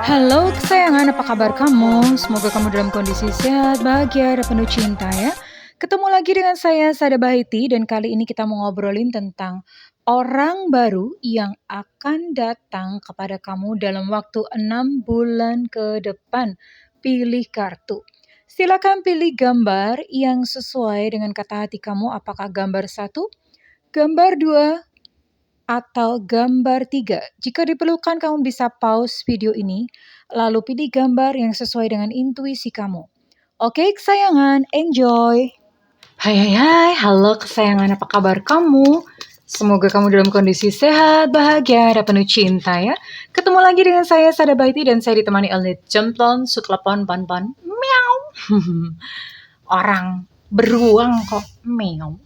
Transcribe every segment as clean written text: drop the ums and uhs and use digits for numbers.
Halo kesayangan, apa kabar kamu? Semoga kamu dalam kondisi sehat, bahagia, dan penuh cinta ya. Ketemu lagi dengan saya, Sada Bahiti, dan kali ini kita mau ngobrolin tentang orang baru yang akan datang kepada kamu dalam waktu 6 bulan ke depan. Pilih kartu. Silakan pilih gambar yang sesuai dengan kata hati kamu, apakah gambar 1, gambar 2, atau gambar 3. Jika diperlukan kamu bisa pause video ini, lalu pilih gambar yang sesuai dengan intuisi kamu. Oke kesayangan, enjoy! Hai, halo kesayangan, apa kabar kamu? Semoga kamu dalam kondisi sehat, bahagia, dan penuh cinta ya. Ketemu lagi dengan saya, Sada Bahiti, dan saya ditemani oleh Jemplon, Suklepon, Ponpon, Meow. Orang beruang kok, meow.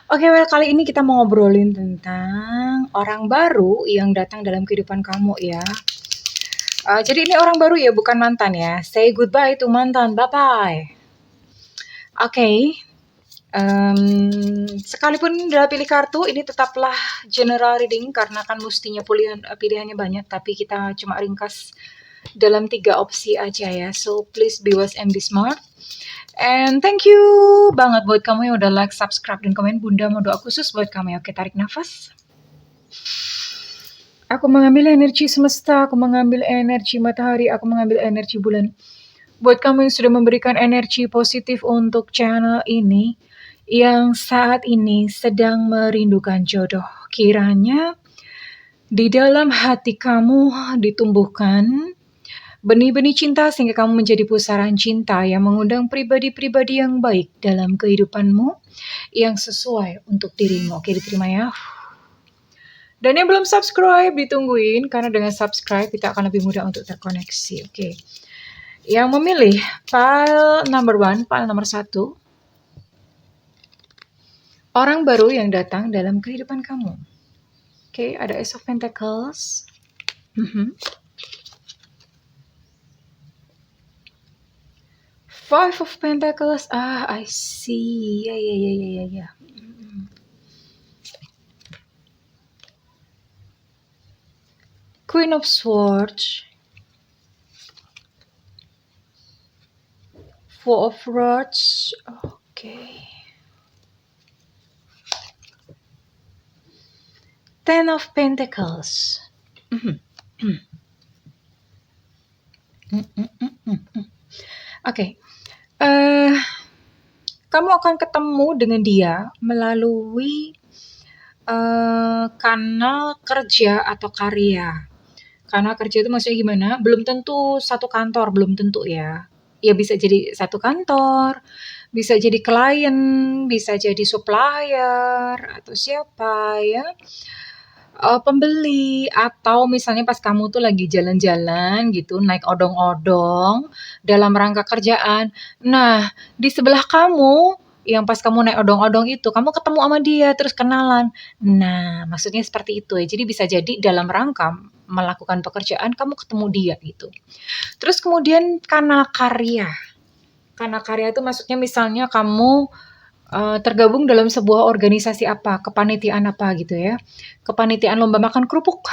Oke, kali ini kita mau ngobrolin tentang orang baru yang datang dalam kehidupan kamu ya. Jadi ini orang baru ya, bukan mantan ya. Say goodbye to mantan, bye-bye. Oke, sekalipun udah pilih kartu, ini tetaplah general reading karena kan mestinya pilihannya banyak, tapi kita cuma ringkas dalam 3 opsi aja ya. So please be wise and be smart. And thank you banget buat kamu yang udah like, subscribe, dan komen. Bunda mau doa khusus buat kamu ya. Oke, tarik nafas. Aku mengambil energi semesta, aku mengambil energi matahari, aku mengambil energi bulan. Buat kamu yang sudah memberikan energi positif untuk channel ini, yang saat ini sedang merindukan jodoh. Kiranya di dalam hati kamu ditumbuhkan benih-benih cinta sehingga kamu menjadi pusaran cinta yang mengundang pribadi-pribadi yang baik dalam kehidupanmu yang sesuai untuk dirimu. Oke, diterima ya. Dan yang belum subscribe ditungguin karena dengan subscribe kita akan lebih mudah untuk terkoneksi. Oke. Yang memilih file number 1, file nomor 1. Orang baru yang datang dalam kehidupan kamu. Oke, ada Ace of Pentacles. Five of Pentacles. I see. Ya. Queen of Swords. Four of Rods. Okay. Ten of Pentacles. Oke. Kamu akan ketemu dengan dia melalui kanal kerja atau karya. Kanal kerja itu maksudnya gimana? Belum tentu satu kantor, belum tentu ya. Ya bisa jadi satu kantor, bisa jadi klien, bisa jadi supplier, atau siapa ya, pembeli, atau misalnya pas kamu tuh lagi jalan-jalan gitu, naik odong-odong dalam rangka kerjaan. Nah, di sebelah kamu yang pas kamu naik odong-odong itu, kamu ketemu sama dia, terus kenalan. Nah, maksudnya seperti itu ya. Jadi bisa jadi dalam rangka melakukan pekerjaan, kamu ketemu dia gitu. Terus kemudian kanal karya. Kanal karya itu maksudnya misalnya kamu tergabung dalam sebuah organisasi apa, kepanitiaan apa gitu ya. Kepanitiaan lomba makan kerupuk.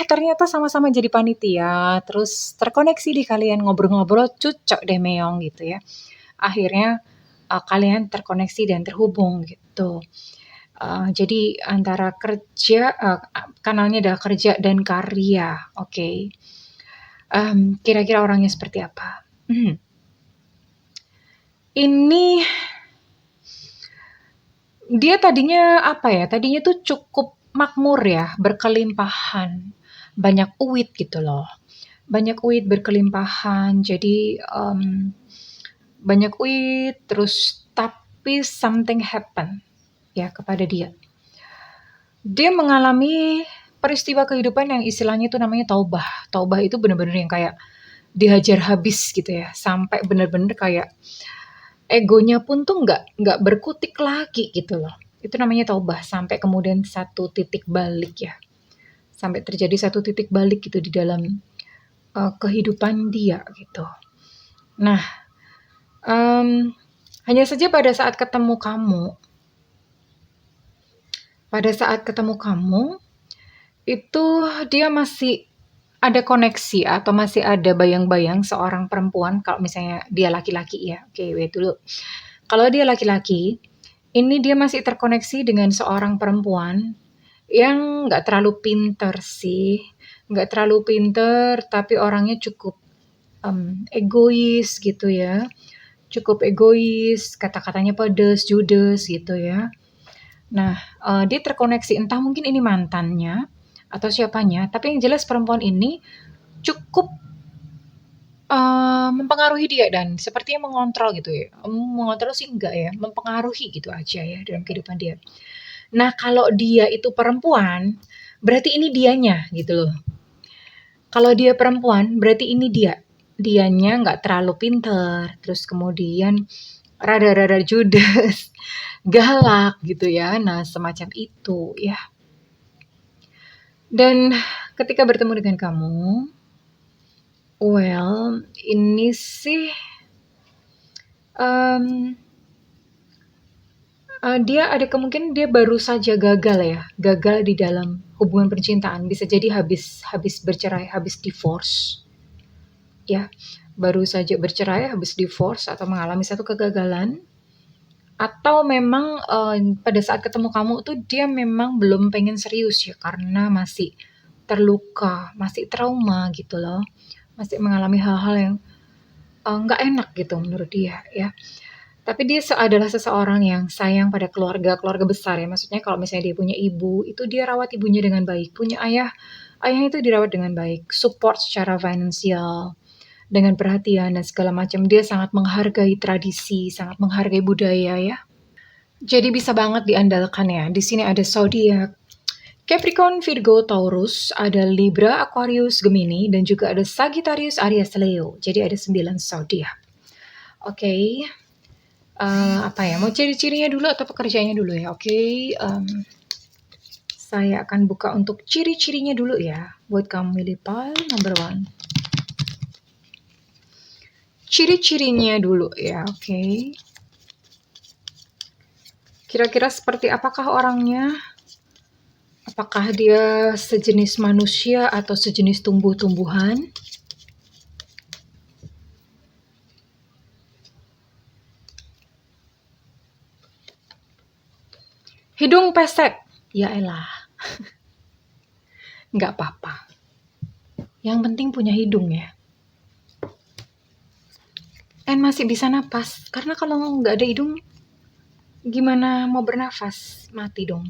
Ternyata sama-sama jadi panitia, terus terkoneksi di kalian ngobrol-ngobrol, cocok deh meong gitu ya. Akhirnya kalian terkoneksi dan terhubung gitu. Jadi antara kerja, kanalnya adalah kerja dan karya, oke. Kira-kira orangnya seperti apa? Ini dia tadinya apa ya? Tadinya tuh cukup makmur ya, berkelimpahan, banyak uit gitu loh. Banyak uit berkelimpahan, jadi banyak uit terus tapi something happen ya kepada dia. Dia mengalami peristiwa kehidupan yang istilahnya itu namanya taubah. Taubah itu benar-benar yang kayak dihajar habis gitu ya, sampai benar-benar kayak egonya pun tuh nggak berkutik lagi gitu loh. Itu namanya taubah, sampai kemudian satu titik balik ya. Sampai terjadi satu titik balik gitu di dalam kehidupan dia gitu. Nah, hanya saja pada saat ketemu kamu, itu dia masih ada koneksi atau masih ada bayang-bayang seorang perempuan kalau misalnya dia laki-laki ya. Oke, wait dulu. Kalau dia laki-laki, ini dia masih terkoneksi dengan seorang perempuan yang nggak terlalu pinter sih, nggak terlalu pinter tapi orangnya cukup egois gitu ya, cukup egois, kata-katanya pedes, judes gitu ya. Nah, dia terkoneksi entah mungkin ini mantannya atau siapanya, tapi yang jelas perempuan ini cukup, mempengaruhi dia dan sepertinya mengontrol gitu ya, mengontrol sih enggak ya, mempengaruhi gitu aja ya dalam kehidupan dia. Nah, kalau dia itu perempuan, berarti ini dianya gitu loh. Kalau dia perempuan, berarti ini dia. Dianya nggak terlalu pinter, terus kemudian rada-rada judes, galak gitu ya. Nah, semacam itu ya. Dan ketika bertemu dengan kamu, well, ini sih em, dia ada kemungkinan dia baru saja gagal ya, gagal di dalam hubungan percintaan. Bisa jadi habis habis bercerai, habis divorce, ya. Baru saja bercerai, habis divorce atau mengalami satu kegagalan. Atau memang pada saat ketemu kamu tuh dia memang belum pengen serius ya karena masih terluka, masih trauma gitu loh. Masih mengalami hal-hal yang nggak enak gitu menurut dia ya. Tapi dia adalah seseorang yang sayang pada keluarga, keluarga besar ya. Maksudnya kalau misalnya dia punya ibu, itu dia rawat ibunya dengan baik. Punya ayah, ayah itu dirawat dengan baik. Support secara finansial, dengan perhatian dan segala macam. Dia sangat menghargai tradisi, sangat menghargai budaya ya. Jadi bisa banget diandalkan ya. Di sini ada zodiak Capricorn, Virgo, Taurus, ada Libra, Aquarius, Gemini, dan juga ada Sagittarius, Aries, Leo. Jadi ada 9 zodiak. Oke. Apa ya, mau ciri-cirinya dulu atau pekerjaannya dulu ya? Oke, saya akan buka untuk ciri-cirinya dulu ya, buat kamu milih pile number 1. Ciri-cirinya dulu ya, oke. Kira-kira seperti apakah orangnya? Apakah dia sejenis manusia atau sejenis tumbuh-tumbuhan? Hidung pesek, ya elah. Nggak apa-apa. Yang penting punya hidung ya. Dan masih bisa napas, karena kalau nggak ada hidung, gimana mau bernafas? Mati dong.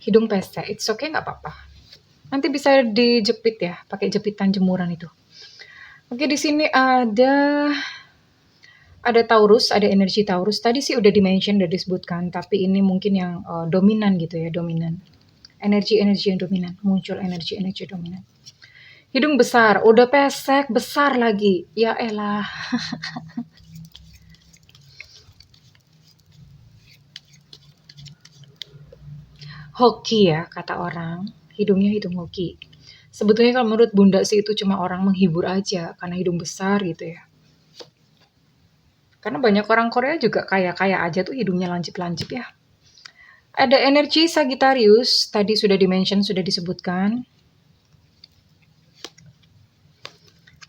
Hidung pesek, it's okay nggak apa-apa. Nanti bisa dijepit ya, pakai jepitan jemuran itu. Oke, di sini ada Taurus, ada energi Taurus. Tadi sih udah dimention, udah disebutkan, tapi ini mungkin yang dominan gitu ya, dominan. Energi-energi yang dominan, muncul energi-energi dominan. Hidung besar, udah pesek, besar lagi. Ya elah. Hoki ya, kata orang. Hidungnya hidung hoki. Sebetulnya kalau menurut Bunda sih itu cuma orang menghibur aja, karena hidung besar gitu ya. Karena banyak orang Korea juga kaya-kaya aja tuh hidungnya lancip-lancip ya. Ada energi Sagittarius, tadi sudah dimention, sudah disebutkan.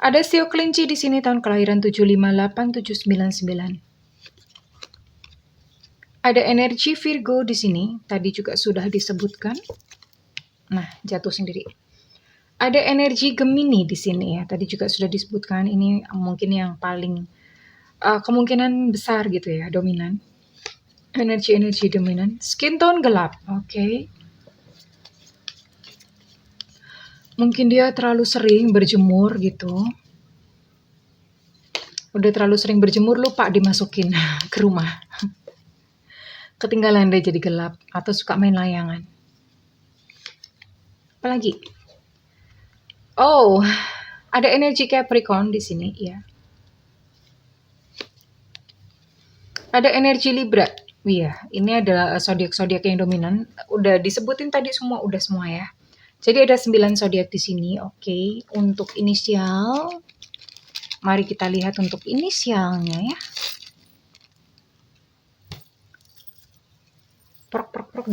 Ada Sio Kelinci di sini tahun kelahiran 758799. Ada energi Virgo di sini, tadi juga sudah disebutkan. Nah, jatuh sendiri. Ada energi Gemini di sini ya, tadi juga sudah disebutkan. Ini mungkin yang paling kemungkinan besar gitu ya, dominan. Energi-energi dominan. Skin tone gelap, oke. Mungkin dia terlalu sering berjemur gitu. Udah terlalu sering berjemur, lupa dimasukin ke rumah. Ketinggalan deh jadi gelap. Atau suka main layangan. Apalagi? Oh, ada energi Capricorn di sini ya. Ada energi Libra. Iya, ini adalah zodiak-zodiak yang dominan. Udah disebutin tadi semua, udah semua ya. Jadi ada 9 zodiak di sini. Oke, untuk inisial, mari kita lihat untuk inisialnya ya. prok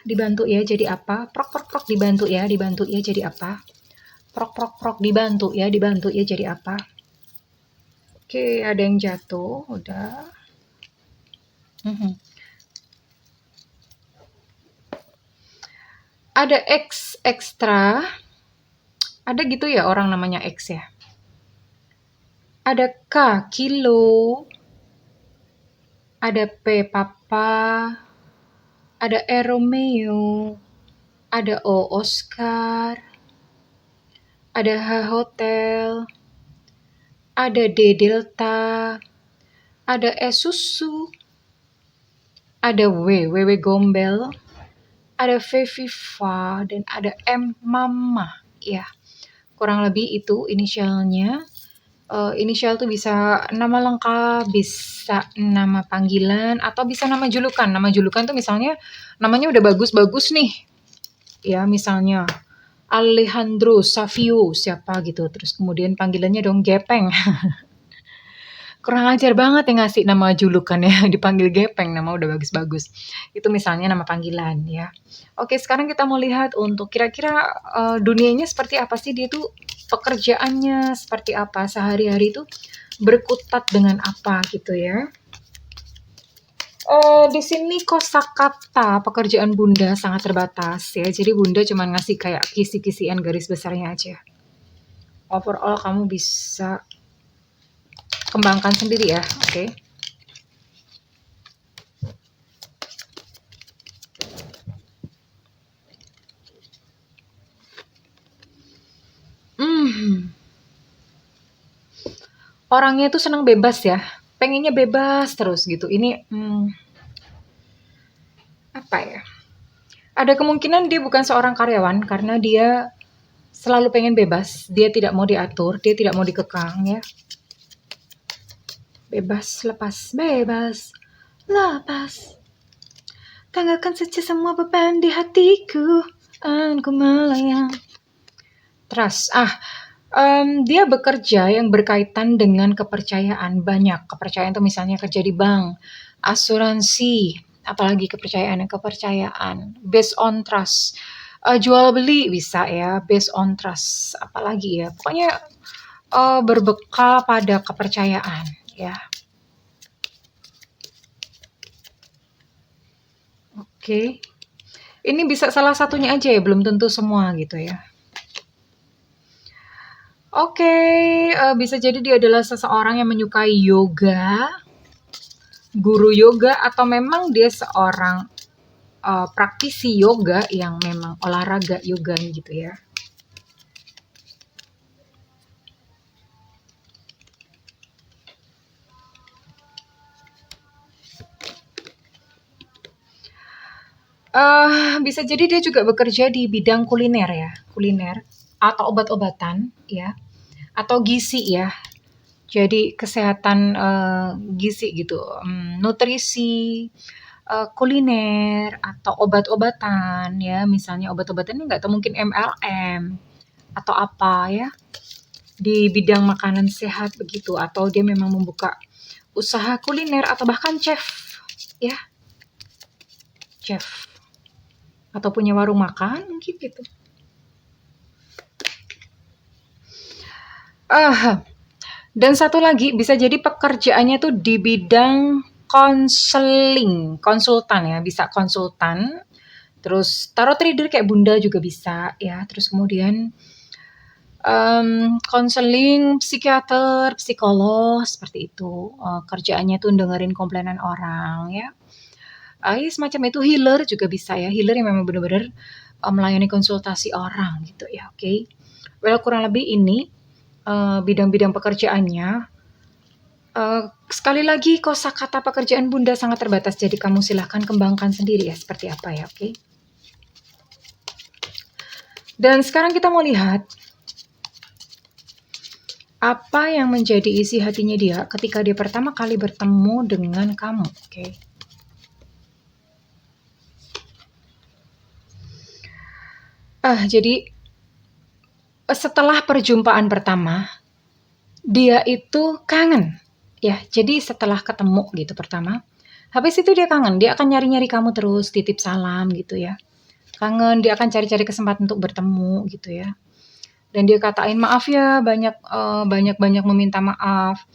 dibantu ya jadi apa? Prok dibantu ya jadi apa? Prok dibantu ya jadi apa? Oke, ada yang jatuh, udah. Ada X ekstra, ada gitu ya orang namanya X ya. Ada K kilo, ada P papa, ada E Romeo, ada O Oscar, ada H hotel, ada D delta, ada E susu, ada W gombel, ada V Viva, dan ada M mama. Ya, kurang lebih itu inisialnya. Inisial tuh bisa nama lengkap, bisa nama panggilan, atau bisa nama julukan. Nama julukan tuh misalnya namanya udah bagus-bagus nih. Ya, misalnya Alejandro Savio siapa gitu. Terus kemudian panggilannya dong Gepeng. Kurang ajar banget yang ngasih nama julukan ya, dipanggil Gepeng, nama udah bagus-bagus. Itu misalnya nama panggilan ya. Oke, sekarang kita mau lihat untuk kira-kira dunianya seperti apa sih, dia tuh pekerjaannya seperti apa, sehari-hari itu berkutat dengan apa gitu ya. Di sini kosakata pekerjaan Bunda sangat terbatas ya. Jadi Bunda cuma ngasih kayak kisi-kisian garis besarnya aja. Overall kamu bisa kembangkan sendiri ya, oke? Orangnya tuh senang bebas ya, pengennya bebas terus gitu. Ini apa ya? Ada kemungkinan dia bukan seorang karyawan karena dia selalu pengen bebas. Dia tidak mau diatur, dia tidak mau dikekang ya. Bebas, lepas, bebas, lepas. Tanggalkan saja semua beban di hatiku, aku melayang. Trust. Dia bekerja yang berkaitan dengan kepercayaan. Banyak kepercayaan itu misalnya kerja di bank, asuransi, apalagi kepercayaan based on trust. Jual beli bisa ya, based on trust. Apalagi ya, pokoknya berbekal pada kepercayaan ya. Oke. Ini bisa salah satunya aja ya, belum tentu semua gitu ya. Oke, bisa jadi dia adalah seseorang yang menyukai yoga, guru yoga, atau memang dia seorang praktisi yoga yang memang olahraga yoga gitu ya. Bisa jadi dia juga bekerja di bidang kuliner ya, kuliner atau obat-obatan ya, atau gizi ya. Jadi kesehatan gizi gitu, nutrisi, kuliner atau obat-obatan ya, misalnya obat-obatan ini nggak tahu mungkin MLM atau apa ya, di bidang makanan sehat begitu, atau dia memang membuka usaha kuliner atau bahkan chef ya, chef atau punya warung makan mungkin gitu. Dan satu lagi bisa jadi pekerjaannya tuh di bidang konseling, konsultan ya, bisa konsultan. Terus tarot trader kayak Bunda juga bisa ya. Terus kemudian konseling, psikiater, psikolog seperti itu. Kerjaannya tuh dengerin komplainan orang ya. Ya semacam itu. Healer juga bisa ya. Healer yang memang benar-benar melayani konsultasi orang gitu ya. Oke. Well, kurang lebih ini bidang-bidang pekerjaannya. Sekali lagi kosakata pekerjaan Bunda sangat terbatas, jadi kamu silahkan kembangkan sendiri ya seperti apa ya, oke? Dan sekarang kita mau lihat apa yang menjadi isi hatinya dia ketika dia pertama kali bertemu dengan kamu, oke? Jadi setelah perjumpaan pertama, dia itu kangen ya. Jadi setelah ketemu gitu pertama, Habis itu dia akan nyari-nyari kamu terus, titip salam gitu ya. Kangen, dia akan cari-cari kesempatan untuk bertemu gitu ya. Dan dia katain, "Maaf ya, banyak-banyak meminta maaf.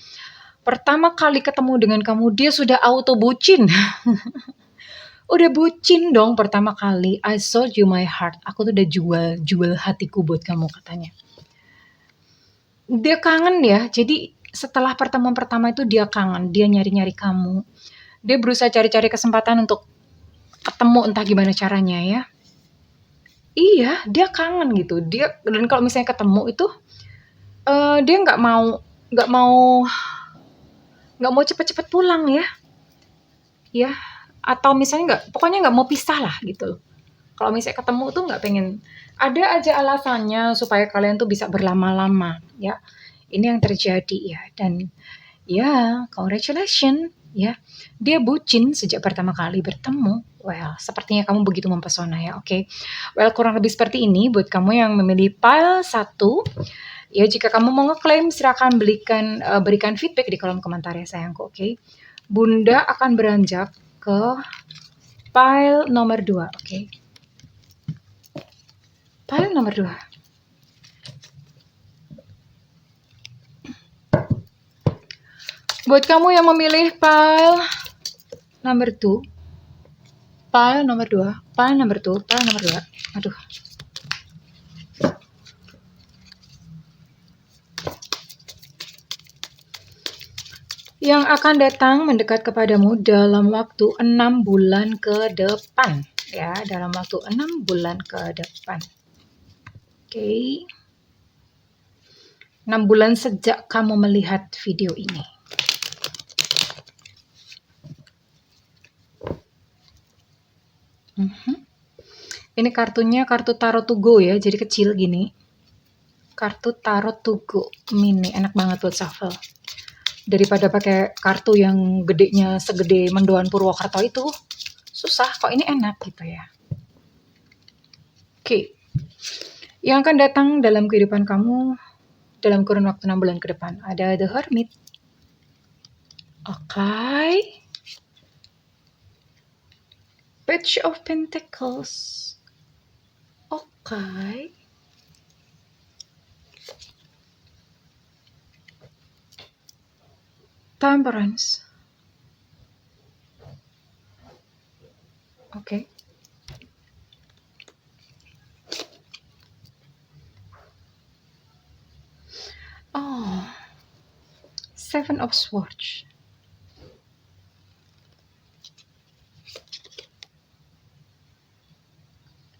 Pertama kali ketemu dengan kamu, dia sudah auto bucin." Udah bucin dong pertama kali, "I sold you my heart." Aku tuh udah jual hatiku buat kamu katanya. Dia kangen ya, jadi setelah pertemuan pertama itu dia kangen, dia nyari-nyari kamu. Dia berusaha cari-cari kesempatan untuk ketemu entah gimana caranya ya. Iya, dia kangen gitu. Dan kalau misalnya ketemu itu, dia nggak mau nggak mau cepet-cepet pulang ya, ya. Atau misalnya pokoknya nggak mau pisah lah gitu. Kalau misalnya ketemu tuh nggak pengen, ada aja alasannya supaya kalian tuh bisa berlama-lama ya. Ini yang terjadi ya, dan ya congratulations ya. Dia bucin sejak pertama kali bertemu. Well, sepertinya kamu begitu mempesona ya, oke. Well, kurang lebih seperti ini buat kamu yang memilih pile 1. Ya, jika kamu mau ngeklaim silakan berikan feedback di kolom komentar ya sayangku, oke. Bunda akan beranjak ke pile nomor 2, oke. Pile nomor 2. Buat kamu yang memilih pile nomor 2, pile nomor 2, pile nomor 2, pile nomor 2. Aduh. Yang akan datang mendekat kepadamu dalam waktu 6 bulan ke depan. Ya, dalam waktu 6 bulan ke depan. Oke. 6 bulan sejak kamu melihat video ini. Ini kartunya kartu Tarot to Go ya, jadi kecil gini. Kartu Tarot to Go mini, enak banget buat shuffle. Daripada pakai kartu yang gedenya segede Mendoan Purwokerto itu, susah. Kok ini enak gitu ya. Oke. Yang akan datang dalam kehidupan kamu dalam kurun waktu 6 bulan ke depan ada The Hermit. Oke. Page of Pentacles. Oke. Temperance. Oke. Oh. Seven of Swords.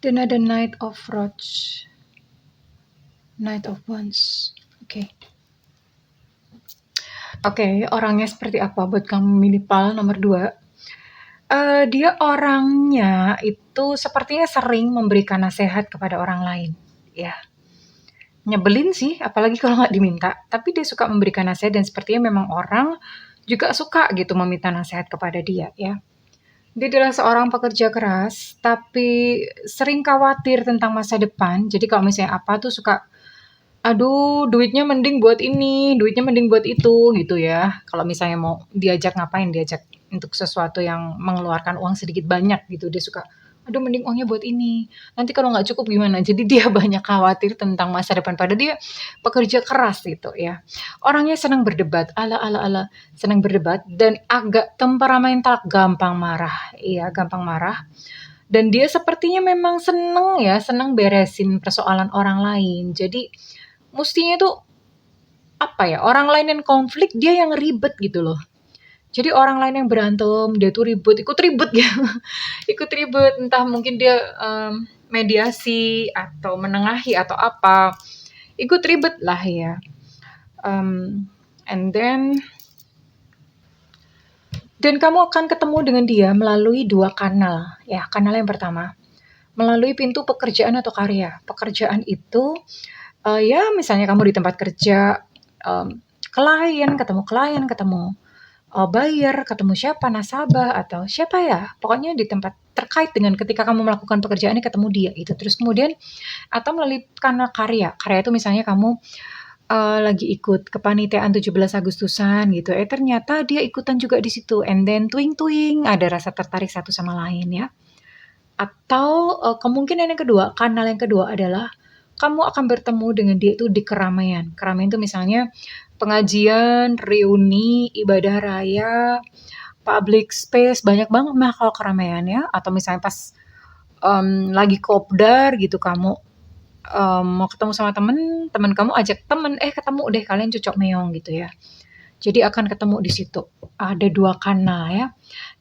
Dan ada Knight of Rods. Knight of Wands. Oke. Oke, orangnya seperti apa buat kamu milih pile nomor 2? Dia orangnya itu sepertinya sering memberikan nasihat kepada orang lain, ya. Nyebelin sih, apalagi kalau nggak diminta, tapi dia suka memberikan nasihat dan sepertinya memang orang juga suka gitu meminta nasihat kepada dia, ya. Dia adalah seorang pekerja keras, tapi sering khawatir tentang masa depan. Jadi kalau misalnya apa tuh suka, aduh duitnya mending buat ini, duitnya mending buat itu gitu ya. Kalau misalnya mau diajak ngapain, diajak untuk sesuatu yang mengeluarkan uang sedikit banyak gitu, dia suka, aduh mending uangnya buat ini, nanti kalau nggak cukup gimana. Jadi dia banyak khawatir tentang masa depan, padahal dia pekerja keras gitu ya. Orangnya senang berdebat, senang berdebat dan agak temperamental, gampang marah. Iya, gampang marah. Dan dia sepertinya memang seneng beresin persoalan orang lain. Jadi mustinya tuh apa ya, orang lain yang konflik dia yang ribet gitu loh. Jadi orang lain yang berantem dia tuh ikut ribet ya. Ikut ribet, entah mungkin dia mediasi atau menengahi atau apa. Ikut ribet lah ya. And then kamu akan ketemu dengan dia melalui 2 kanal ya. Kanal yang pertama, melalui pintu pekerjaan atau karya. Pekerjaan itu ya misalnya kamu di tempat kerja, klien, ketemu buyer, ketemu siapa, nasabah atau siapa ya, pokoknya di tempat terkait dengan ketika kamu melakukan pekerjaan ini ketemu dia itu. Terus kemudian atau melalui kanal karya. Karya itu misalnya kamu lagi ikut kepanitiaan 17 Agustusan gitu, ternyata dia ikutan juga di situ, and then tuing-tuing, ada rasa tertarik satu sama lain ya. Atau, kemungkinan yang kedua, kanal yang kedua adalah kamu akan bertemu dengan dia itu di keramaian. Keramaian itu misalnya pengajian, reuni, ibadah raya, public space, banyak banget mah kalau keramaian ya, atau misalnya pas, lagi kopdar gitu kamu, mau ketemu sama temen, temen kamu ajak temen, ketemu deh kalian cocok meong gitu ya. Jadi akan ketemu di situ. Ada 2 kanal ya.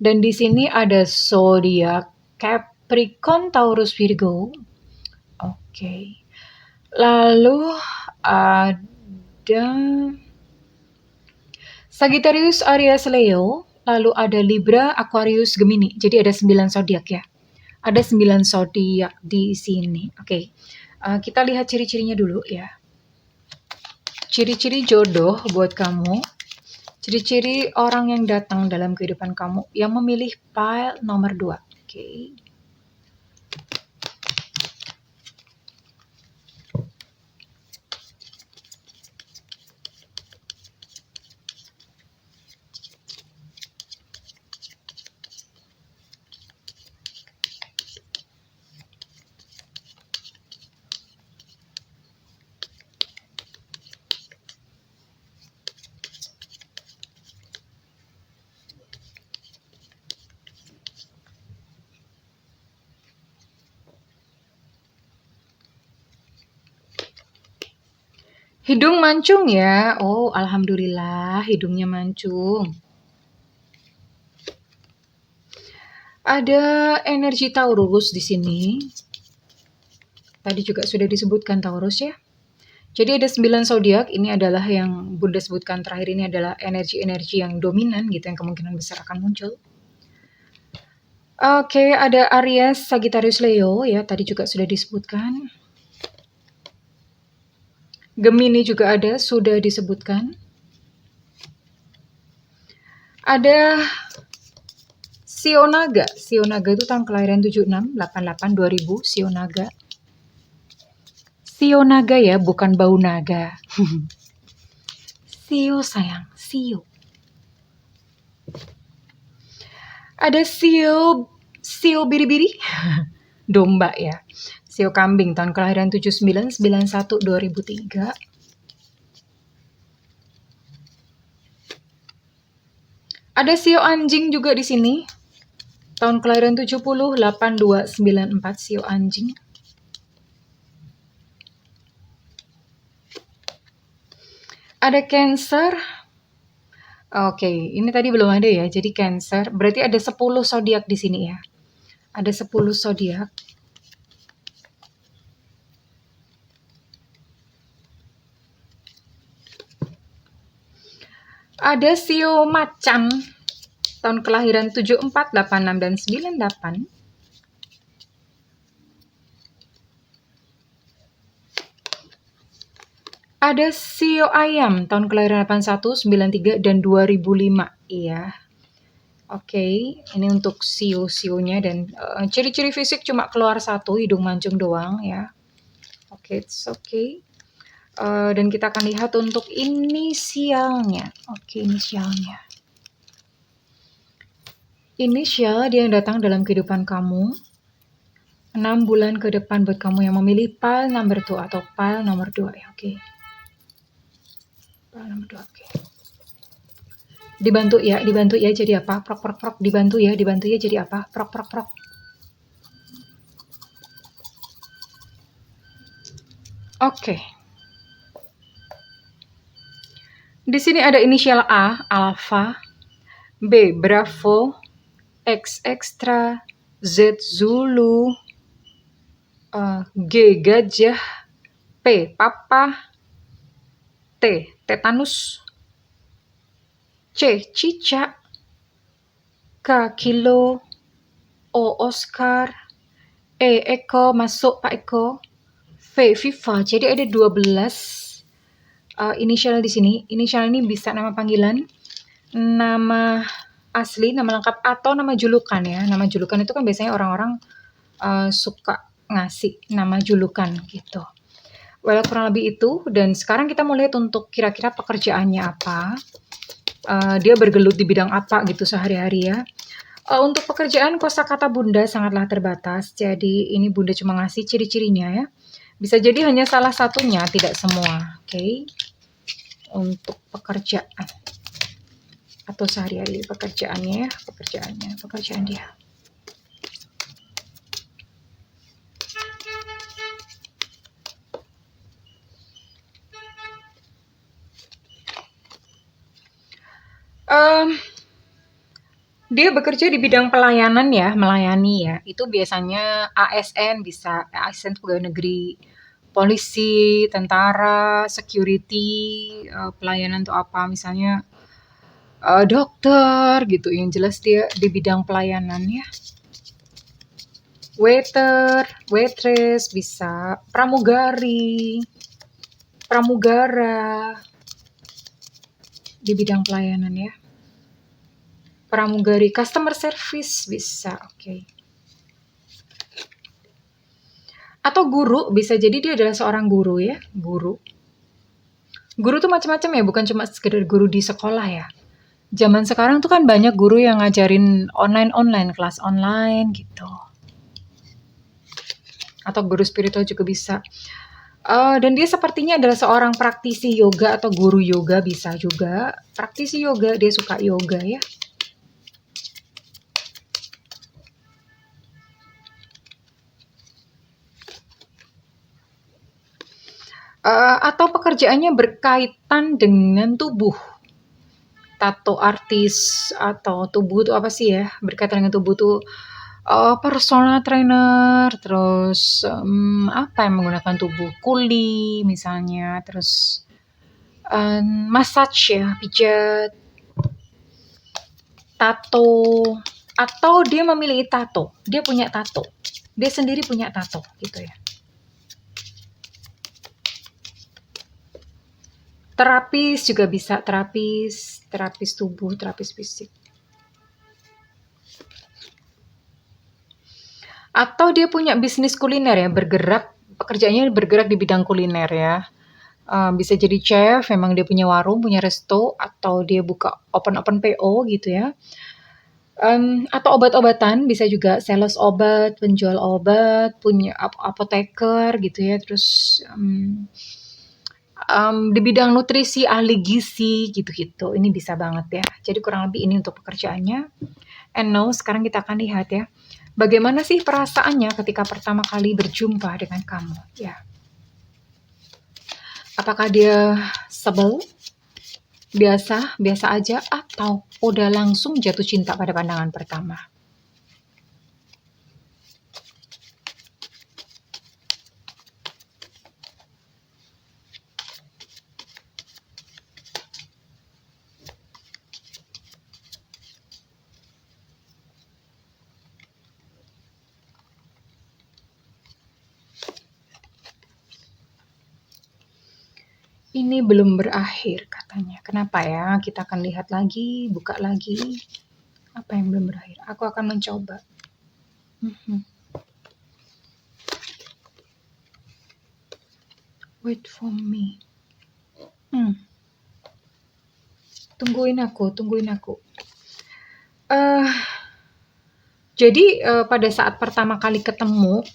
Dan di sini ada zodiak Capricorn, Taurus, Virgo. Oke. Lalu ada Sagittarius, Aries, Leo. Lalu ada Libra, Aquarius, Gemini. Jadi ada 9 zodiak ya. Ada 9 zodiak di sini. Oke. Kita lihat ciri-cirinya dulu ya. Ciri-ciri jodoh buat kamu. Ciri-ciri orang yang datang dalam kehidupan kamu yang memilih pile nomor 2. Oke. Hidung mancung ya. Oh, alhamdulillah hidungnya mancung. Ada energi Taurus di sini. Tadi juga sudah disebutkan Taurus ya. Jadi ada 9 zodiak, ini adalah yang Bunda sebutkan terakhir, ini adalah energi-energi yang dominan gitu yang kemungkinan besar akan muncul. Oke, ada Aries, Sagittarius, Leo ya, tadi juga sudah disebutkan. Gemini juga ada, sudah disebutkan. Ada Sio Naga. Sio Naga itu tahun kelahiran 76, 88, 2000, Sio Naga. Sio Naga ya, bukan bau naga. Sio sayang, Sio. Ada Sio biri-biri. Domba ya. Sio kambing tahun kelahiran 79, 91, 2003. Ada Sio anjing juga di sini. Tahun kelahiran 70, 82, 94, Sio anjing. Ada Cancer. Oke, ini tadi belum ada ya. Jadi Cancer, berarti ada 10 zodiak di sini ya. Ada 10 zodiak. Ada Sio Macan, tahun kelahiran 74, 86, dan 98. Ada Sio Ayam, tahun kelahiran 81, 93, dan 2005. Iya. Oke, ini untuk Sio-sionya dan ciri-ciri fisik cuma keluar satu, hidung mancung doang ya. Oke, it's okay. Dan kita akan lihat untuk inisialnya. Oke, inisialnya. Inisial dia yang datang dalam kehidupan kamu 6 bulan ke depan buat kamu yang memilih pile number 2 atau pile nomor 2 ya, oke. Pile nomor 2, oke. Dibantu ya jadi apa? Prok prok prok, dibantu ya jadi apa? Prok prok prok. Oke. Di sini ada inisial A, Alpha, B, Bravo, X, Extra, Z, Zulu, G, Gajah, P, Papa, T, Tetanus, C, Cicak, K, Kilo, O, Oscar, E, Eko, masuk Pak Eko, V, Viva. Jadi ada 12 inisial di sini. Inisial ini bisa nama panggilan, nama asli, nama lengkap, atau nama julukan ya. Nama julukan itu kan biasanya orang-orang suka ngasih nama julukan gitu. Well, kurang lebih itu, dan sekarang kita mau lihat untuk kira-kira pekerjaannya apa, dia bergelut di bidang apa gitu sehari-hari ya. Untuk pekerjaan kosakata Bunda sangatlah terbatas, jadi ini Bunda cuma ngasih ciri-cirinya ya. Bisa jadi hanya salah satunya, tidak semua, oke? Untuk pekerjaan atau sehari-hari pekerjaannya ya, pekerjaan dia. Em, Dia bekerja di bidang pelayanan ya, melayani ya. Itu biasanya ASN, bisa ASN pegawai negeri, polisi, tentara, security, pelayanan tuh apa misalnya dokter gitu. Yang jelas dia di bidang pelayanan ya. Waiter, waitress, bisa pramugari, pramugara di bidang pelayanan ya. Pramugari, customer service bisa, oke. Atau guru, bisa jadi dia adalah seorang guru ya, guru. Guru tuh macam-macam ya, bukan cuma sekedar guru di sekolah ya. Zaman sekarang tuh kan banyak guru yang ngajarin online, kelas online gitu. Atau guru spiritual juga bisa. Dan dia sepertinya adalah seorang praktisi yoga atau guru yoga bisa juga. Praktisi yoga, dia suka yoga ya. Atau pekerjaannya berkaitan dengan tubuh. Tato artis atau tubuh itu apa sih ya? Berkaitan dengan tubuh tuh personal trainer, terus apa yang menggunakan tubuh? Kuli misalnya, terus massage ya, pijat, tato, atau dia memiliki tato, dia punya tato, dia sendiri punya tato gitu ya. Terapis juga bisa, terapis tubuh, terapis fisik. Atau dia punya bisnis kuliner ya, pekerjaannya bergerak di bidang kuliner ya. Bisa jadi chef, memang dia punya warung, punya resto, atau dia buka open PO gitu ya. Atau obat-obatan, bisa juga sales obat, penjual obat, punya apoteker gitu ya. Terus di bidang nutrisi, ahli gizi gitu-gitu. Ini bisa banget ya. Jadi kurang lebih ini untuk pekerjaannya. And now sekarang kita akan lihat ya, bagaimana sih perasaannya ketika pertama kali berjumpa dengan kamu ya. Apakah dia sebel, biasa aja, atau udah langsung jatuh cinta pada pandangan pertama? Ini belum berakhir katanya. Kenapa ya? Kita akan lihat lagi, buka lagi. Apa yang belum berakhir? Aku akan mencoba. Wait for me. Tungguin aku. Jadi pada saat pertama kali ketemu,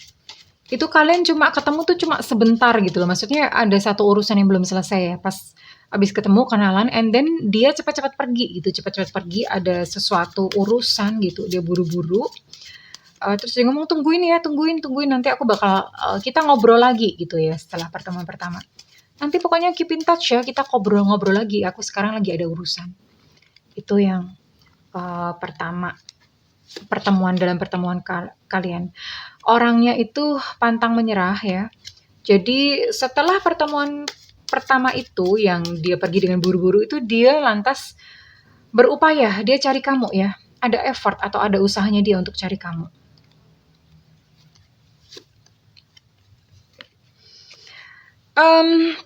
itu kalian cuma ketemu tuh cuma sebentar gitu loh. Maksudnya ada satu urusan yang belum selesai ya. Pas abis ketemu kenalan, and then dia cepat-cepat pergi gitu. Cepat-cepat pergi, ada sesuatu urusan gitu. Dia buru-buru. Terus dia ngomong tungguin nanti aku bakal kita ngobrol lagi gitu ya setelah pertemuan pertama. Nanti pokoknya keep in touch ya, kita ngobrol lagi. Aku sekarang lagi ada urusan. Itu yang pertama. Dalam pertemuan kalian. Orangnya itu pantang menyerah ya. Jadi setelah pertemuan pertama itu yang dia pergi dengan buru-buru itu, dia lantas berupaya, dia cari kamu ya. Ada effort atau ada usahanya dia untuk cari kamu.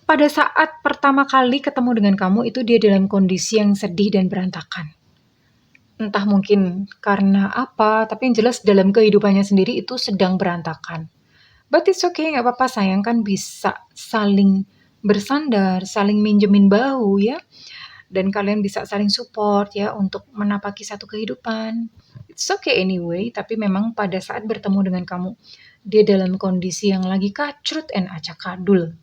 Pada saat pertama kali ketemu dengan kamu itu dia dalam kondisi yang sedih dan berantakan. Entah mungkin karena apa, tapi yang jelas dalam kehidupannya sendiri itu sedang berantakan. But it's okay, nggak apa-apa sayang, kan bisa saling bersandar, saling minjemin bahu ya, dan kalian bisa saling support ya untuk menapaki satu kehidupan. It's okay anyway, tapi memang pada saat bertemu dengan kamu, dia dalam kondisi yang lagi kacrut and acakadul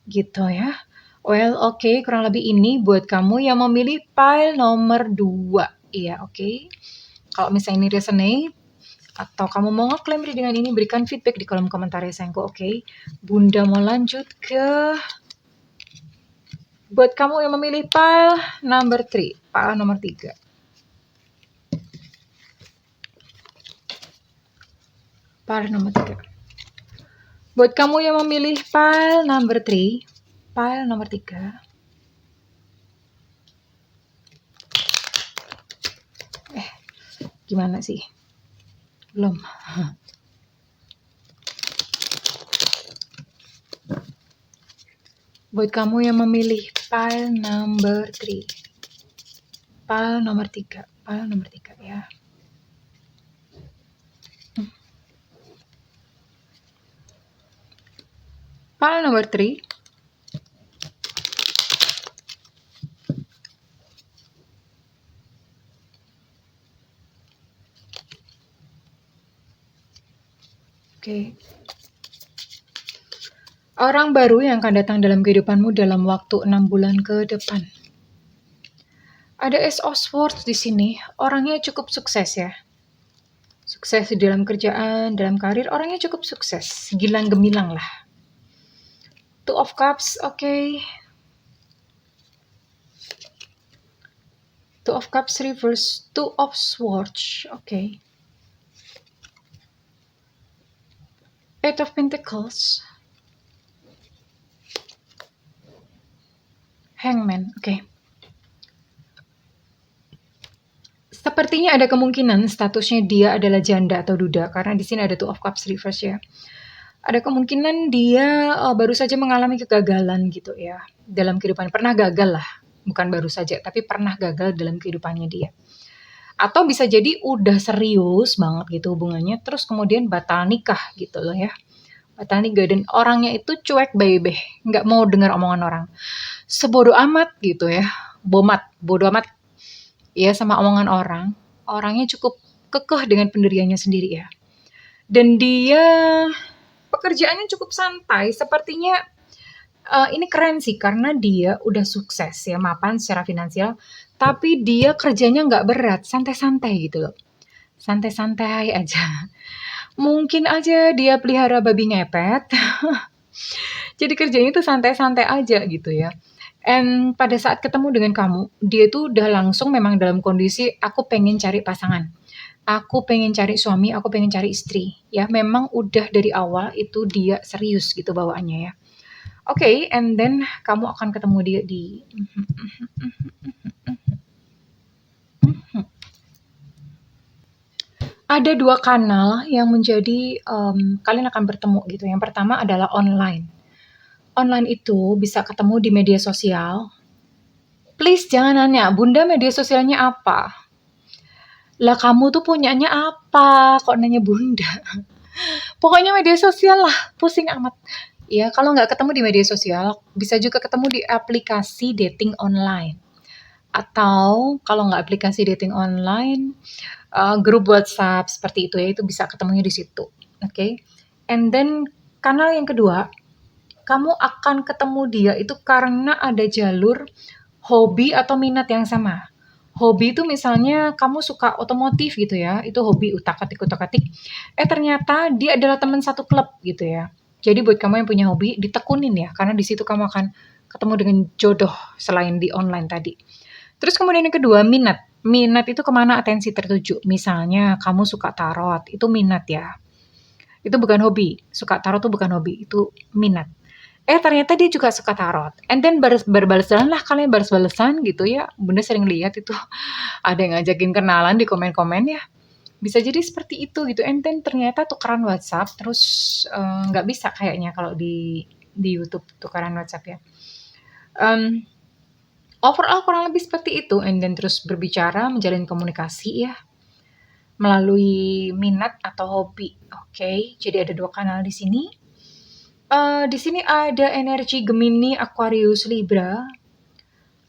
gitu ya. Well, oke, kurang lebih ini buat kamu yang memilih pile nomor 2. Iya, oke. Kalau misalnya ini resonate atau kamu mau ngeklaim readingan ini, berikan feedback di kolom komentar ya sayangku, oke? Bunda mau lanjut ke buat kamu yang memilih pile number 3, pile nomor 3. Pile nomor 3. Buat kamu yang memilih pile number 3, pile nomor 3. Gimana sih? Belum. Buat kamu yang memilih pile number 3. Pile nomor 3. Pile nomor 3 ya. Pile nomor 3. Oke. Orang baru yang akan datang dalam kehidupanmu dalam waktu 6 bulan ke depan. Ada Ace of Swords di sini, orangnya cukup sukses ya. Sukses di dalam kerjaan, dalam karir, orangnya cukup sukses. Gilang gemilang lah. Two of Cups, oke. Two of Cups reverse, Two of Swords, oke. Eight of Pentacles. Hangman, oke. Sepertinya ada kemungkinan statusnya dia adalah janda atau duda, karena di sini ada Two of Cups reverse ya. Ada kemungkinan dia baru saja mengalami kegagalan gitu ya dalam kehidupan. Pernah gagal lah, bukan baru saja, tapi pernah gagal dalam kehidupannya dia. Atau bisa jadi udah serius banget gitu hubungannya, terus kemudian batal nikah gitu loh ya. Batal nikah dan orangnya itu cuek baby, nggak mau dengar omongan orang. Sebodoh amat gitu ya, bodoh amat ya sama omongan orang. Orangnya cukup kekeh dengan pendiriannya sendiri ya. Dan dia pekerjaannya cukup santai, sepertinya ini keren sih karena dia udah sukses ya, mapan secara finansial, tapi dia kerjanya nggak berat, santai-santai gitu loh. Santai-santai aja. Mungkin aja dia pelihara babi ngepet. Jadi kerjanya tuh santai-santai aja gitu ya. And pada saat ketemu dengan kamu, dia tuh udah langsung memang dalam kondisi aku pengen cari pasangan. Aku pengen cari suami, aku pengen cari istri. Ya, memang udah dari awal itu dia serius gitu bawaannya ya. Oke, and then kamu akan ketemu dia di ada 2 kanal yang menjadi kalian akan bertemu gitu. Yang pertama adalah online. Online itu bisa ketemu di media sosial. Please jangan nanya, "Bunda media sosialnya apa?" Lah kamu tuh punyanya apa? Kok nanya Bunda? Pokoknya media sosial lah, pusing amat. Ya, kalau nggak ketemu di media sosial, bisa juga ketemu di aplikasi dating online. Atau kalau nggak aplikasi dating online, grup WhatsApp seperti itu ya, itu bisa ketemunya di situ. Oke. And then kanal yang kedua, kamu akan ketemu dia itu karena ada jalur hobi atau minat yang sama. Hobi itu misalnya kamu suka otomotif gitu ya, itu hobi utak-atik. Ternyata dia adalah teman satu klub gitu ya. Jadi buat kamu yang punya hobi, ditekunin ya, karena di situ kamu akan ketemu dengan jodoh selain di online tadi. Terus kemudian yang kedua, minat. Minat itu kemana atensi tertuju. Misalnya kamu suka tarot, itu minat ya. Itu bukan hobi. Suka tarot itu bukan hobi, itu minat. Ternyata dia juga suka tarot. And then balas-balasan lah, kalian balas-balasan gitu ya. Bunda sering lihat itu ada yang ngajakin kenalan di komen-komen ya. Bisa jadi seperti itu gitu. And then ternyata tukeran WhatsApp, terus nggak bisa kayaknya kalau di YouTube tukeran WhatsApp ya. Overall kurang lebih seperti itu. And then terus berbicara, menjalin komunikasi ya. Melalui minat atau hobi. Oke, jadi ada 2 kanal di sini. Di sini ada energi Gemini, Aquarius, Libra.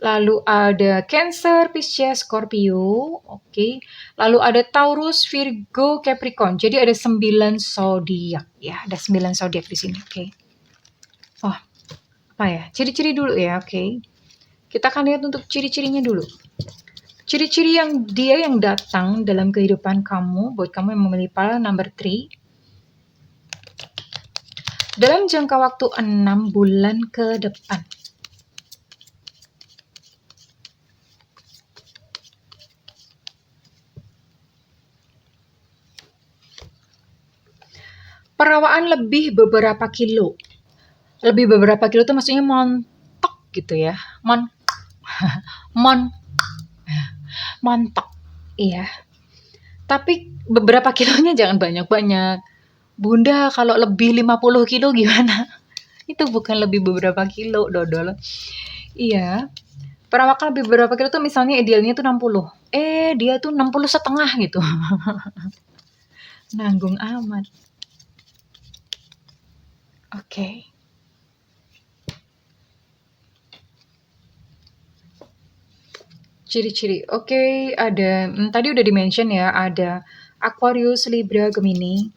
Lalu ada Cancer, Pisces, Scorpio, oke. Lalu ada Taurus, Virgo, Capricorn. Jadi ada 9 zodiak ya, ada 9 zodiak di sini, oke. Oh, apa ya? Ciri-ciri dulu ya, oke. Kita akan lihat untuk ciri-cirinya dulu. Ciri-ciri yang datang dalam kehidupan kamu, buat kamu yang memilih pile number 3. Dalam jangka waktu 6 bulan ke depan. Perawaan lebih beberapa kilo. Lebih beberapa kilo itu maksudnya montok gitu ya. Montok. Iya. Tapi beberapa kilonya jangan banyak-banyak. Bunda, kalau lebih 50 kilo gimana? Itu bukan lebih beberapa kilo, dodol. Iya. Perawakan lebih beberapa kilo tuh misalnya idealnya tuh 60. Dia tuh 60,5 gitu. Nanggung amat. Oke. Ciri-ciri. Oke, ada tadi udah di-mention ya, ada Aquarius, Libra, Gemini.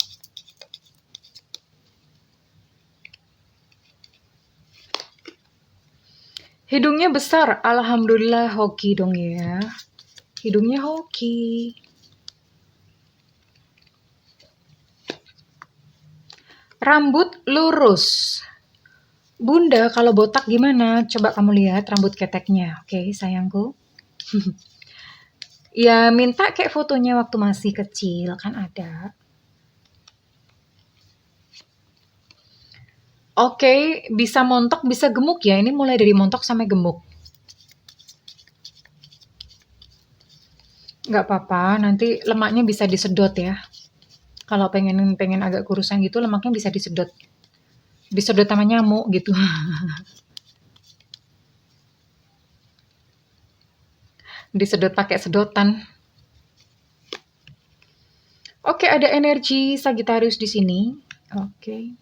Hidungnya besar, alhamdulillah hoki dong ya. Hidungnya hoki. Rambut lurus. Bunda, kalau botak gimana? Coba kamu lihat rambut keteknya. Oke, sayangku. Ya, minta kayak fotonya waktu masih kecil, kan ada. Oke, bisa montok, bisa gemuk ya. Ini mulai dari montok sampai gemuk. Nggak apa-apa, nanti lemaknya bisa disedot ya. Kalau pengen agak kurusan gitu, lemaknya bisa disedot. Disedot sama nyamuk gitu. Disedot pakai sedotan. Oke, ada energi Sagittarius di sini. Oke.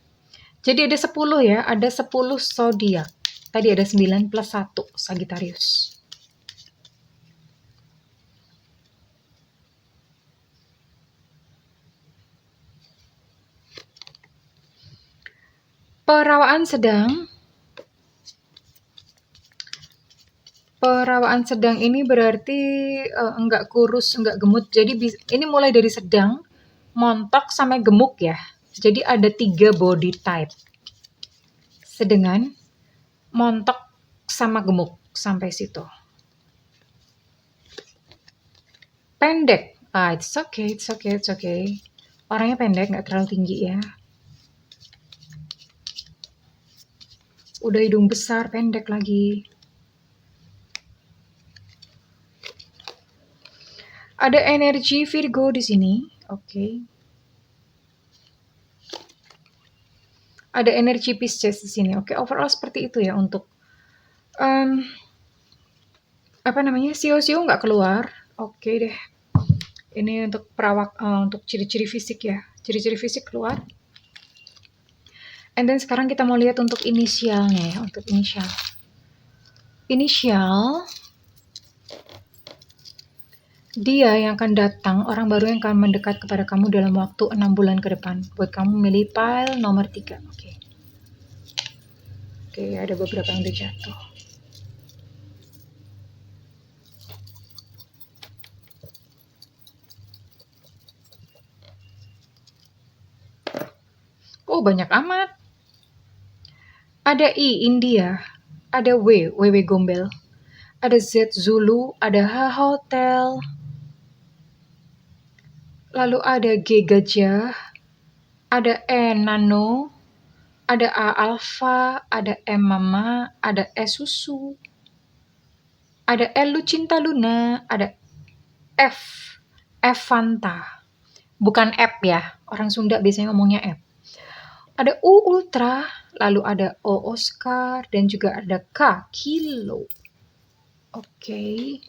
Jadi ada 10 ya, ada 10 zodiak. Tadi ada 9 plus 1 Sagittarius. Perawaan sedang ini berarti enggak kurus, enggak gemut. Jadi ini mulai dari sedang, montok sampai gemuk ya. Jadi ada 3 body type. Sedengan, montok sama gemuk sampai situ. Pendek. It's okay. Orangnya pendek, nggak terlalu tinggi ya. Udah hidung besar, pendek lagi. Ada energi Virgo di sini. Oke. Ada energi Pisces di sini. Oke, overall seperti itu ya untuk sio-sio nggak keluar. Oke deh. Ini untuk untuk ciri-ciri fisik ya. Ciri-ciri fisik keluar. And then sekarang kita mau lihat untuk inisialnya ya, untuk inisial. Inisial, dia yang akan datang, orang baru yang akan mendekat kepada kamu dalam waktu 6 bulan ke depan. Buat kamu milih pile nomor 3. Oke, ada beberapa yang udah jatuh. Oh, banyak amat. Ada I, India. Ada W, Gombel. Ada Z, Zulu. Ada H, Hotel. Lalu ada G, Gajah. Ada E, Nano. Ada A, Alpha. Ada M, Mama. Ada E, Susu. Ada L, Lucinta Luna. Ada F, Fanta. Bukan F ya. Orang Sunda biasanya ngomongnya F. Ada U, Ultra. Lalu ada O, Oscar. Dan juga ada K, Kilo. Oke.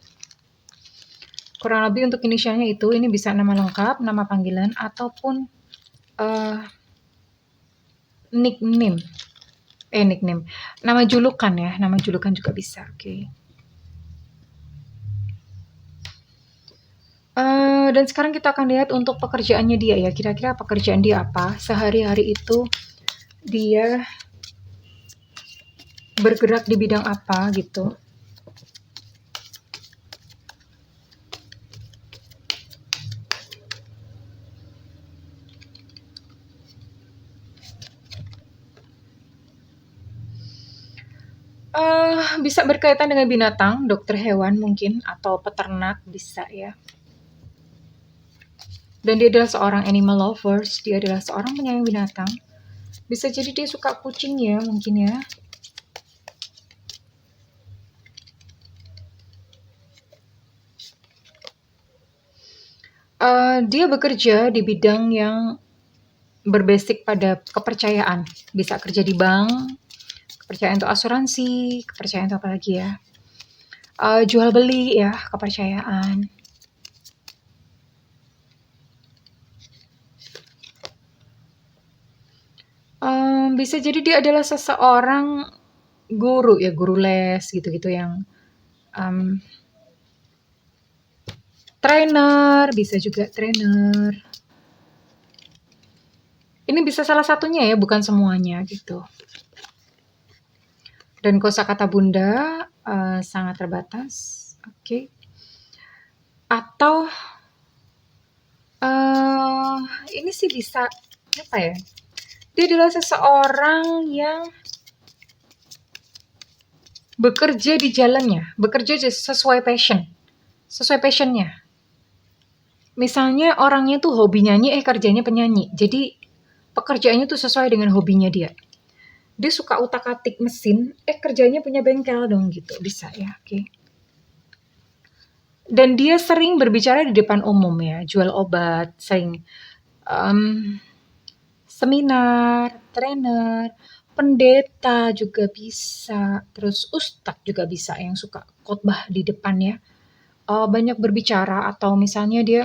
Kurang lebih untuk inisialnya itu, ini bisa nama lengkap, nama panggilan, ataupun nickname. Nickname. Nama julukan ya, nama julukan juga bisa. Oke. Dan sekarang kita akan lihat untuk pekerjaannya dia ya. Kira-kira pekerjaan dia apa? Sehari-hari itu dia bergerak di bidang apa gitu. Bisa berkaitan dengan binatang, dokter hewan mungkin, atau peternak bisa ya. Dan dia adalah seorang animal lovers, dia adalah seorang penyayang binatang. Bisa jadi dia suka kucing ya mungkin ya. Dia bekerja di bidang yang berbasic pada kepercayaan. Bisa kerja di bank, kepercayaan untuk asuransi, kepercayaan untuk apa lagi ya? Jual beli ya, kepercayaan. Bisa jadi dia adalah seseorang guru ya, guru les gitu-gitu yang trainer, bisa juga trainer. Ini bisa salah satunya ya, bukan semuanya gitu. Dan kosakata Bunda sangat terbatas. Oke. Atau ini sih bisa apa ya? Dia adalah seseorang yang bekerja di jalannya, bekerja sesuai passionnya. Misalnya orangnya tuh hobi nyanyi, kerjanya penyanyi. Jadi pekerjaannya tuh sesuai dengan hobinya dia. Dia suka utak-atik mesin, kerjanya punya bengkel dong gitu. Bisa ya, oke. Dan dia sering berbicara di depan umum ya, jual obat, sering seminar, trainer, pendeta juga bisa, terus ustadz juga bisa yang suka khotbah di depan ya. Banyak berbicara atau misalnya dia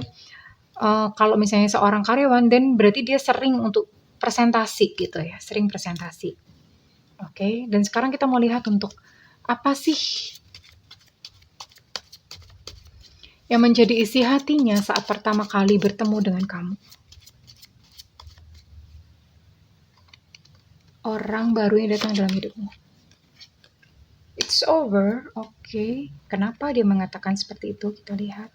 kalau misalnya seorang karyawan, dan berarti dia sering untuk presentasi gitu ya, sering presentasi. Oke, dan sekarang kita mau lihat untuk apa sih yang menjadi isi hatinya saat pertama kali bertemu dengan kamu. Orang baru yang datang dalam hidupmu. It's over, oke. Kenapa dia mengatakan seperti itu? Kita lihat.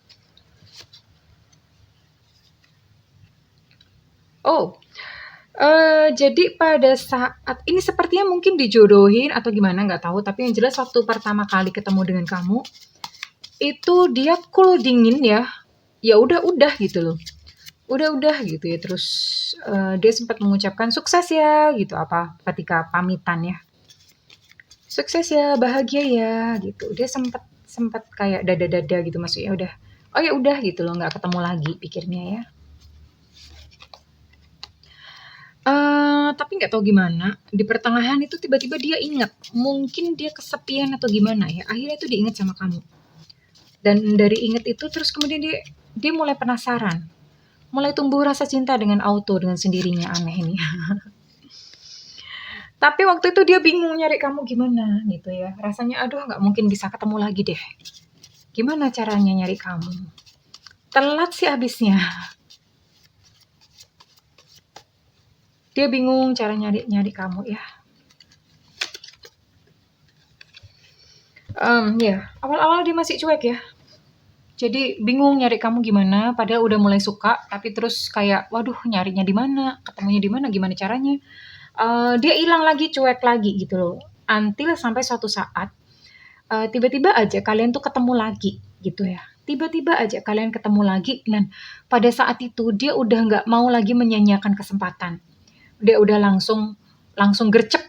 Jadi pada saat ini sepertinya mungkin dijodohin atau gimana nggak tahu, tapi yang jelas waktu pertama kali ketemu dengan kamu itu dia cool dingin ya, ya udah gitu loh, udah gitu ya. Terus dia sempat mengucapkan sukses ya gitu, apa ketika pamitan ya, sukses ya, bahagia ya gitu. Dia sempat kayak dada gitu, maksudnya udah, oh ya udah gitu loh, nggak ketemu lagi pikirnya ya. Tapi nggak tahu gimana, di pertengahan itu tiba-tiba dia ingat, mungkin dia kesepian atau gimana ya, akhirnya itu diingat sama kamu. Dan dari ingat itu terus kemudian dia mulai penasaran, mulai tumbuh rasa cinta dengan sendirinya, aneh ini. Tapi waktu itu dia bingung nyari kamu gimana gitu ya, rasanya aduh nggak mungkin bisa ketemu lagi deh. Gimana caranya nyari kamu? Telat sih abisnya. Dia bingung cara nyari kamu ya. Ya, awal-awal dia masih cuek ya. Jadi bingung nyari kamu gimana, padahal udah mulai suka, tapi terus kayak, waduh nyarinya di mana, ketemunya di mana, gimana caranya. Dia hilang lagi, cuek lagi gitu loh. Until sampai suatu saat, tiba-tiba aja kalian tuh ketemu lagi gitu ya. Tiba-tiba aja kalian ketemu lagi, dan pada saat itu dia udah nggak mau lagi menyanyiakan kesempatan. Dia udah langsung gercep,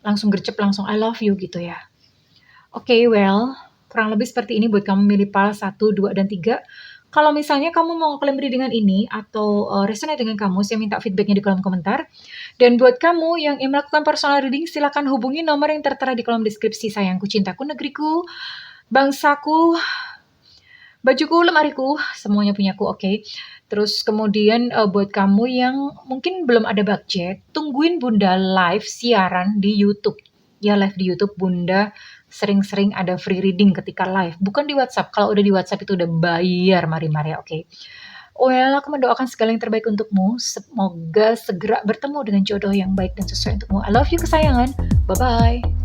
langsung I love you gitu ya. Oke, well, kurang lebih seperti ini buat kamu milipal 1, 2, dan 3. Kalau misalnya kamu mau klaim reading dengan ini atau resonate dengan kamu, saya minta feedbacknya di kolom komentar. Dan buat kamu yang ingin melakukan personal reading, silakan hubungi nomor yang tertera di kolom deskripsi. Sayangku, cintaku, negeriku, bangsaku, bajuku, lemariku, semuanya punyaku, oke. Terus kemudian, buat kamu yang mungkin belum ada budget, tungguin Bunda live siaran di YouTube. Ya live di YouTube Bunda sering-sering ada free reading ketika live, bukan di WhatsApp. Kalau udah di WhatsApp itu udah bayar mari-mari ya, oke. Well, aku mendoakan segala yang terbaik untukmu, semoga segera bertemu dengan jodoh yang baik dan sesuai untukmu. I love you kesayangan, bye-bye.